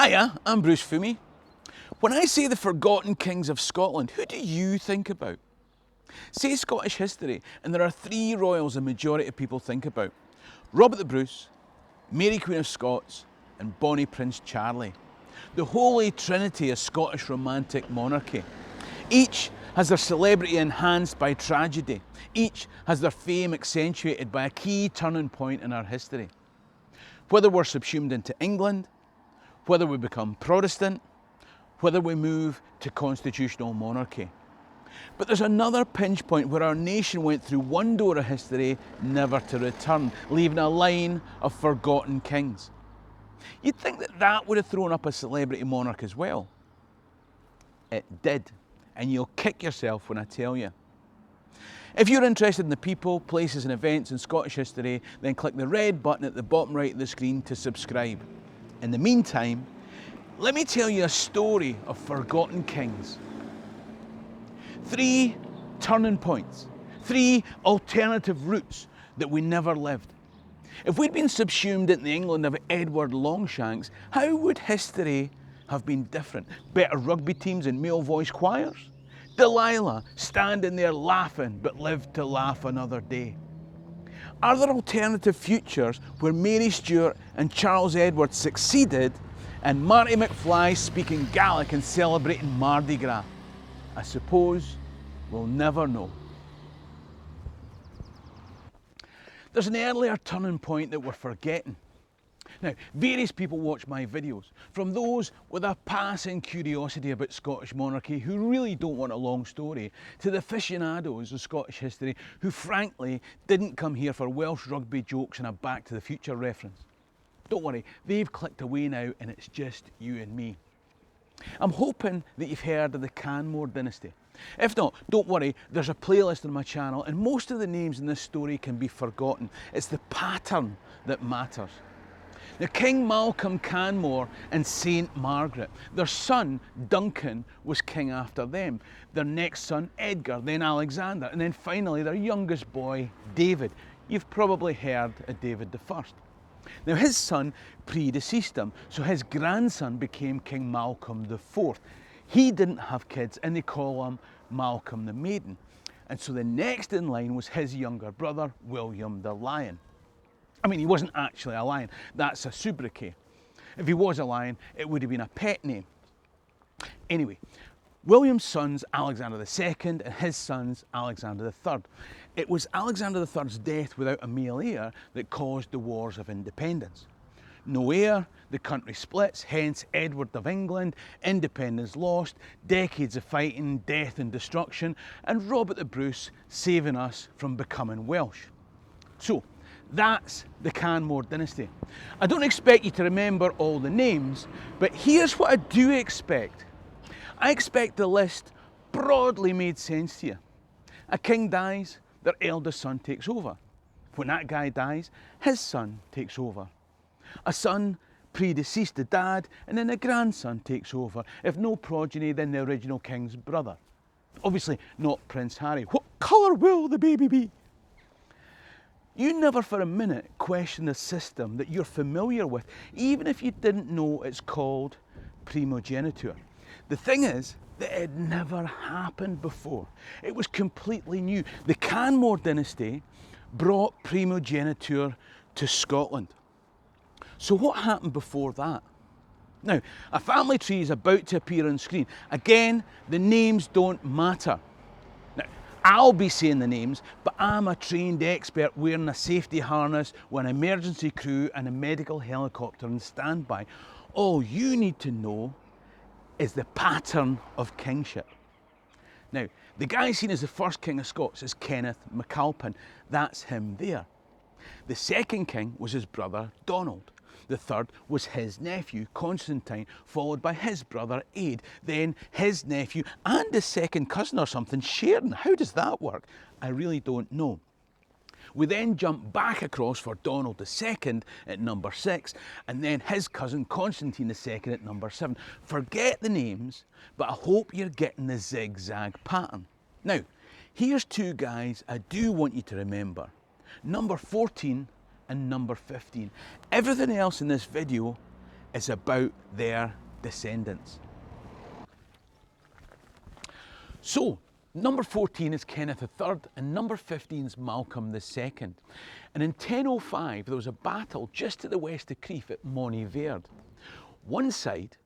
Hiya, I'm Bruce Fumi. When I say the forgotten kings of Scotland, who do you think about? Say Scottish history, and there are three royals the majority of people think about. Robert the Bruce, Mary Queen of Scots, and Bonnie Prince Charlie. The holy trinity of Scottish romantic monarchy. Each has their celebrity enhanced by tragedy. Each has their fame accentuated by a key turning point in our history. Whether we're subsumed into England, whether we become Protestant, whether we move to constitutional monarchy. But there's another pinch point where our nation went through one door of history, never to return, leaving a line of forgotten kings. You'd think that that would have thrown up a celebrity monarch as well. It did, and you'll kick yourself when I tell you. If you're interested in the people, places and events in Scottish history, then click the red button at the bottom right of the screen to subscribe. In the meantime, let me tell you a story of forgotten kings. Three turning points, three alternative routes that we never lived. If we'd been subsumed into the England of Edward Longshanks, how would history have been different? Better rugby teams and male voice choirs? Delilah standing there laughing but lived to laugh another day? Are there alternative futures where Mary Stuart and Charles Edward succeeded and Marty McFly speaking Gaelic and celebrating Mardi Gras? I suppose we'll never know. There's an earlier turning point that we're forgetting. Now, various people watch my videos, from those with a passing curiosity about Scottish monarchy who really don't want a long story, to the aficionados of Scottish history who frankly didn't come here for Welsh rugby jokes and a Back to the Future reference. Don't worry, they've clicked away now and it's just you and me. I'm hoping that you've heard of the Canmore dynasty. If not, don't worry, there's a playlist on my channel and most of the names in this story can be forgotten. It's the pattern that matters. Now, King Malcolm Canmore and Saint Margaret, their son Duncan was king after them. Their next son Edgar, then Alexander, and then finally their youngest boy David. You've probably heard of David I. Now, his son predeceased him, so his grandson became King Malcolm IV. He didn't have kids and they call him Malcolm the Maiden. And so the next in line was his younger brother, William the Lion. I mean, he wasn't actually a lion, that's a sobriquet. If he was a lion, it would have been a pet name. Anyway, William's sons Alexander II and his sons Alexander III. It was Alexander III's death without a male heir that caused the Wars of Independence. No heir, the country splits, hence Edward of England, independence lost, decades of fighting, death and destruction, and Robert the Bruce saving us from becoming Welsh. So, that's the Canmore dynasty. I don't expect you to remember all the names, but here's what I do expect. I expect the list broadly made sense to you. A king dies, their eldest son takes over. When that guy dies, his son takes over. A son predeceased the dad, and then a grandson takes over. If no progeny, then the original king's brother. Obviously not Prince Harry. What colour will the baby be? You never for a minute question a system that you're familiar with, even if you didn't know it's called primogeniture. The thing is that it never happened before. It was completely new. The Canmore dynasty brought primogeniture to Scotland. So what happened before that? Now, a family tree is about to appear on screen. Again, the names don't matter. Now, I'll be saying the names, but I'm a trained expert wearing a safety harness with an emergency crew and a medical helicopter on standby. All you need to know is the pattern of kingship. Now, the guy seen as the first king of Scots is Kenneth MacAlpin. That's him there. The second king was his brother Donald. The third was his nephew Constantine, followed by his brother Aed, then his nephew and his second cousin or something, Sheridan. How does that work? I really don't know. We then jump back across for Donald II at number 6, and then his cousin Constantine II at number 7. Forget the names, but I hope you're getting the zigzag pattern. Now, here's two guys I do want you to remember. Number 14 and number 15. Everything else in this video is about their descendants. So, number 14 is Kenneth III and number 15 is Malcolm II. And in 1005 there was a battle just to the west of Crieff at Moniverde. One side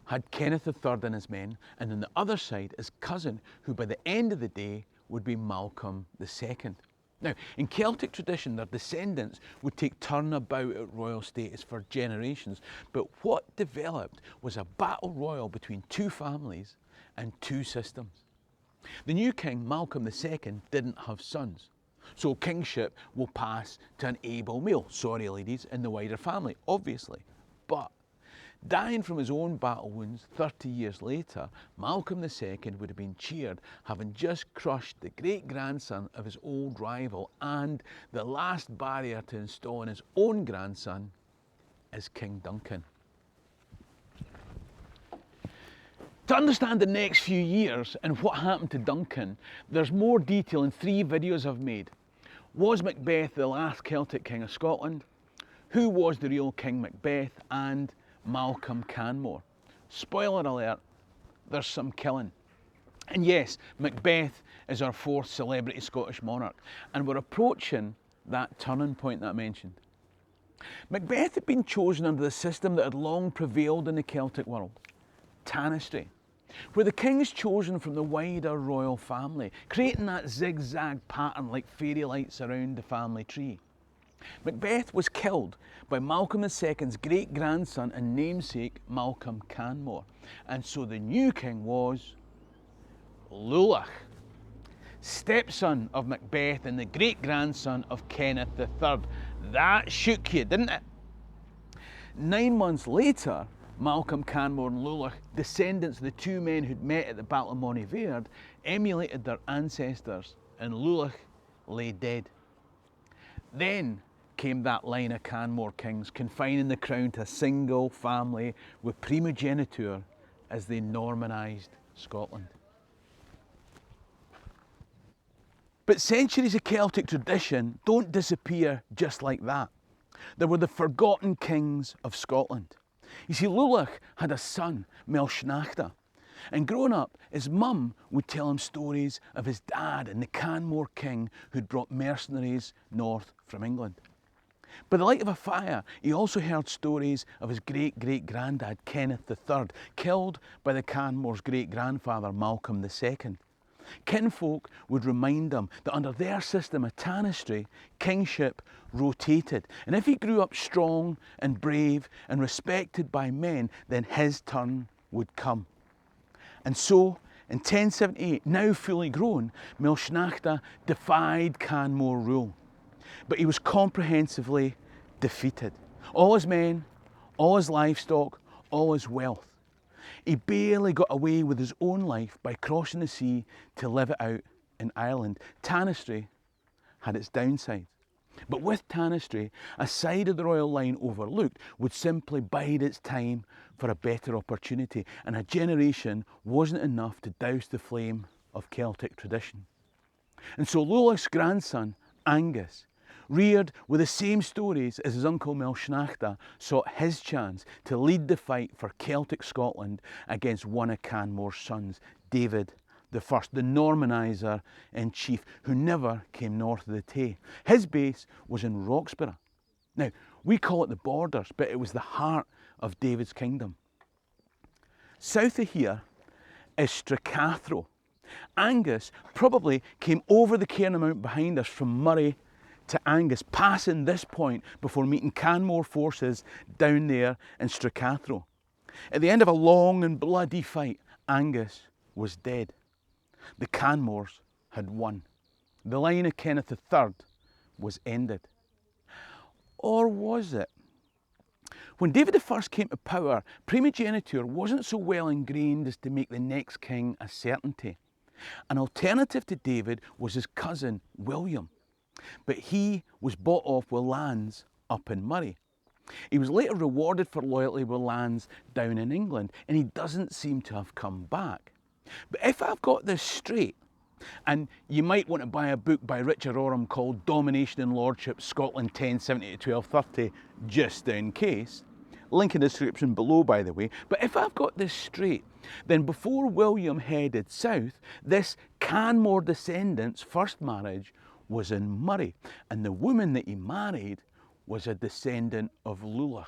had Kenneth III and his men, and on the other side his cousin, who by the end of the day would be Malcolm II. Now, in Celtic tradition, their descendants would take turnabout at royal status for generations, but what developed was a battle royal between two families and two systems. The new king, Malcolm II, didn't have sons, so kingship will pass to an able male, sorry ladies, in the wider family, obviously. But dying from his own battle wounds 30 years later, Malcolm II would have been cheered, having just crushed the great-grandson of his old rival and the last barrier to installing his own grandson as King Duncan. To understand the next few years and what happened to Duncan, there's more detail in 3 videos I've made. Was Macbeth the last Celtic king of Scotland? Who was the real King Macbeth? And Malcolm Canmore. Spoiler alert, there's some killing. And yes, Macbeth is our 4th celebrity Scottish monarch, and we're approaching that turning point that I mentioned. Macbeth had been chosen under the system that had long prevailed in the Celtic world, Tanistry, where the king is chosen from the wider royal family, creating that zigzag pattern like fairy lights around the family tree. Macbeth was killed by Malcolm II's great-grandson and namesake Malcolm Canmore, and so the new king was Lulach, stepson of Macbeth and the great-grandson of Kenneth III. That shook you, didn't it? 9 months later, Malcolm Canmore and Lulach, descendants of the 2 men who'd met at the Battle of Moniverde, emulated their ancestors, and Lulach lay dead. Then came that line of Canmore kings, confining the crown to a single family with primogeniture as they Normanised Scotland. But centuries of Celtic tradition don't disappear just like that. There were the forgotten kings of Scotland. You see, Lulach had a son, Melshnachta, and growing up, his mum would tell him stories of his dad and the Canmore king who'd brought mercenaries north from England. By the light of a fire, he also heard stories of his great-great-granddad, Kenneth III, killed by the Canmore's great-grandfather, Malcolm II. Kinfolk would remind him that under their system of Tanistry, kingship rotated, and if he grew up strong and brave and respected by men, then his turn would come. And so, in 1078, now fully grown, Melshnachta defied Canmore rule. But he was comprehensively defeated. All his men, all his livestock, all his wealth. He barely got away with his own life by crossing the sea to live it out in Ireland. Tanistry had its downsides. But with Tanistry, a side of the royal line overlooked would simply bide its time for a better opportunity, and a generation wasn't enough to douse the flame of Celtic tradition. And so Lulach's grandson, Angus, reared with the same stories as his uncle Melshnachta, sought his chance to lead the fight for Celtic Scotland against one of Canmore's sons, David I, the Normaniser in chief, who never came north of the Tay. His base was in Roxburgh. Now, we call it the Borders, but it was the heart of David's kingdom. South of here is Stracathro. Angus probably came over the Cairnmount behind us from Murray to Angus, passing this point before meeting Canmore forces down there in Stracathro. At the end of a long and bloody fight, Angus was dead. The Canmores had won. The line of Kenneth III was ended. Or was it? When David I came to power, primogeniture wasn't so well ingrained as to make the next king a certainty. An alternative to David was his cousin, William, but he was bought off with lands up in Murray. He was later rewarded for loyalty with lands down in England, and he doesn't seem to have come back. But if I've got this straight, and you might want to buy a book by Richard Oram called Domination and Lordship, Scotland 1070 to 1230, just in case, Link in the description below, by the way. But if I've got this straight, then before William headed south, this Canmore descendant's first marriage was in Moray, and the woman that he married was a descendant of Lulach.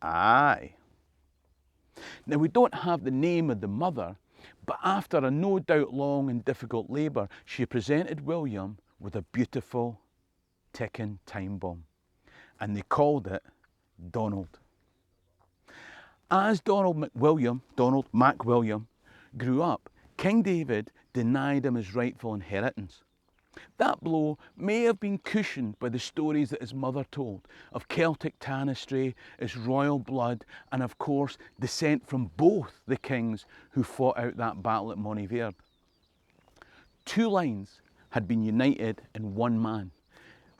Aye. Now, we don't have the name of the mother, but after a no doubt long and difficult labour, she presented William with a beautiful ticking time bomb, and they called it Donald. As Donald Mac William grew up, King David denied him his rightful inheritance. That blow may have been cushioned by the stories that his mother told of Celtic tanistry, his royal blood, and of course descent from both the kings who fought out that battle at Moniverde. Two lines had been united in one man.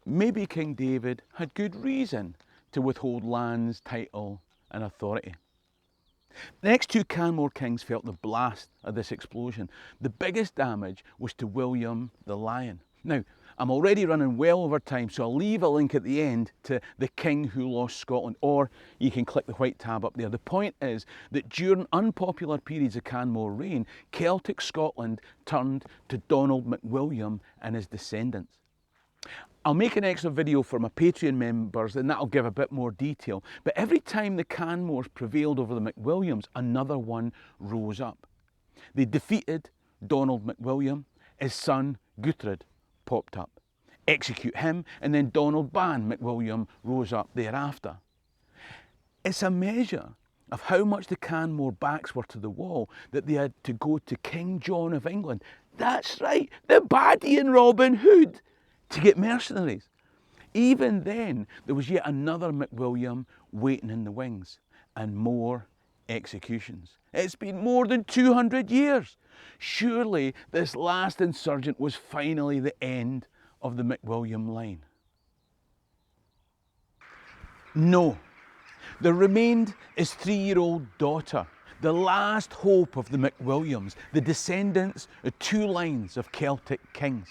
Maybe King David had good reason to withhold lands, title and authority. The next two Canmore kings felt the blast of this explosion. The biggest damage was to William the Lion. Now, I'm already running well over time, so I'll leave a link at the end to The King Who Lost Scotland, or you can click the white tab up there. The point is that during unpopular periods of Canmore reign, Celtic Scotland turned to Donald MacWilliam and his descendants. I'll make an extra video for my Patreon members and that'll give a bit more detail. But every time the Canmores prevailed over the MacWilliams, another one rose up. They defeated Donald MacWilliam, his son Guthred popped up. Execute him, and then Donald Ban MacWilliam rose up thereafter. It's a measure of how much the Canmore backs were to the wall that they had to go to King John of England. That's right, the baddie in Robin Hood, to get mercenaries. Even then, there was yet another MacWilliam waiting in the wings, and more executions. It's been more than 200 years. Surely this last insurgent was finally the end of the MacWilliam line. No, there remained his 3-year-old daughter, the last hope of the MacWilliams, the descendants of two lines of Celtic kings.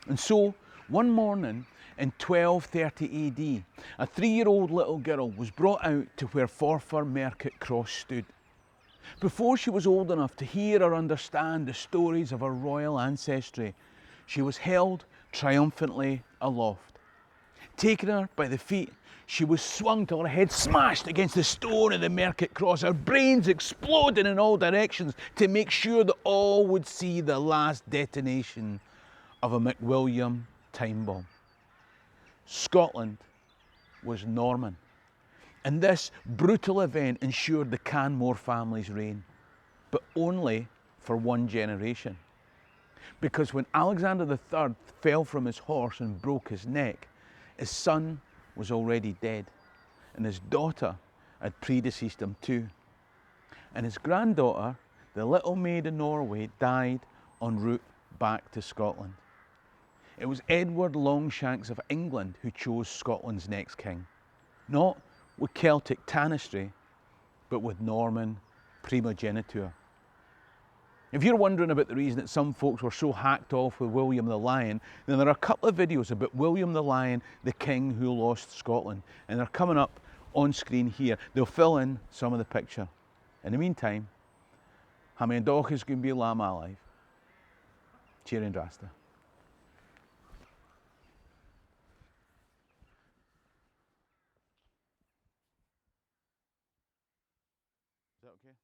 And so, one morning in 1230 AD, a 3-year-old little girl was brought out to where Forfar Mercat Cross stood. Before she was old enough to hear or understand the stories of her royal ancestry, she was held triumphantly aloft. Taking her by the feet, she was swung till her head smashed against the stone of the Mercat Cross, her brains exploding in all directions to make sure that all would see the last detonation of a MacWilliam time bomb. Scotland was Norman, and this brutal event ensured the Canmore family's reign, but only for one generation. Because when Alexander III fell from his horse and broke his neck, his son was already dead, and his daughter had predeceased him too. And his granddaughter, the little maid in Norway, died en route back to Scotland. It was Edward Longshanks of England who chose Scotland's next king, not with Celtic tanistry, but with Norman primogeniture. If you're wondering about the reason that some folks were so hacked off with William the Lion, then there are a couple of videos about William the Lion, the king who lost Scotland, and they're coming up on screen here. They'll fill in some of the picture. In the meantime, ha mé an dóchas gún bí lá má live. Cheer and drasta. Is that okay?